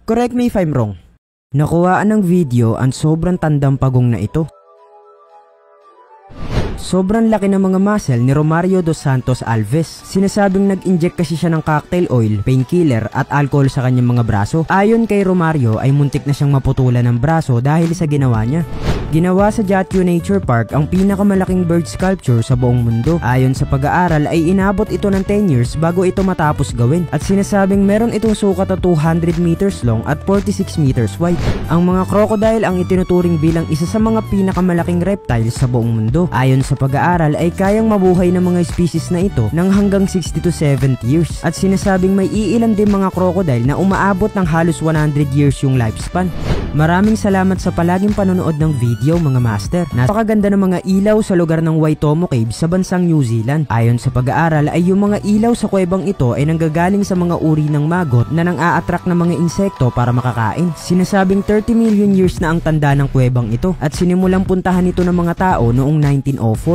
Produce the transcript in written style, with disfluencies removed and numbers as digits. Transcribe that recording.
Correct me if I'm wrong. Nakuhaan ng video ang sobrang tandang pagong na ito. Sobrang laki ng mga muscle ni Romario dos Santos Alves. Sinasabing nag-inject kasi siya ng cocktail oil, painkiller at alcohol sa kanyang mga braso. Ayon kay Romario ay muntik na siyang maputulan ng braso dahil sa ginawa niya. Ginawa sa Jatio Nature Park ang pinakamalaking bird sculpture sa buong mundo. Ayon sa pag-aaral ay inabot ito ng 10 years bago ito matapos gawin. At sinasabing meron itong sukat na 200 meters long at 46 meters wide. Ang mga crocodile ang itinuturing bilang isa sa mga pinakamalaking reptiles sa buong mundo. Ayon sa pag-aaral ay kayang mabuhay ng mga species na ito ng hanggang 60 to 70 years. At sinasabing may iilan din mga crocodile na umaabot ng halos 100 years yung lifespan. Maraming salamat sa palaging panonood ng video mga master. Napakaganda ng mga ilaw sa lugar ng Waitomo Cave sa bansang New Zealand. Ayon sa pag-aaral ay yung mga ilaw sa kuwebang ito ay nanggagaling sa mga uri ng maggot na nang-a-attract ng mga insekto para makakain. Sinasabing 30 million years na ang tanda ng kuwebang ito at sinimulang puntahan ito ng mga tao noong 1904.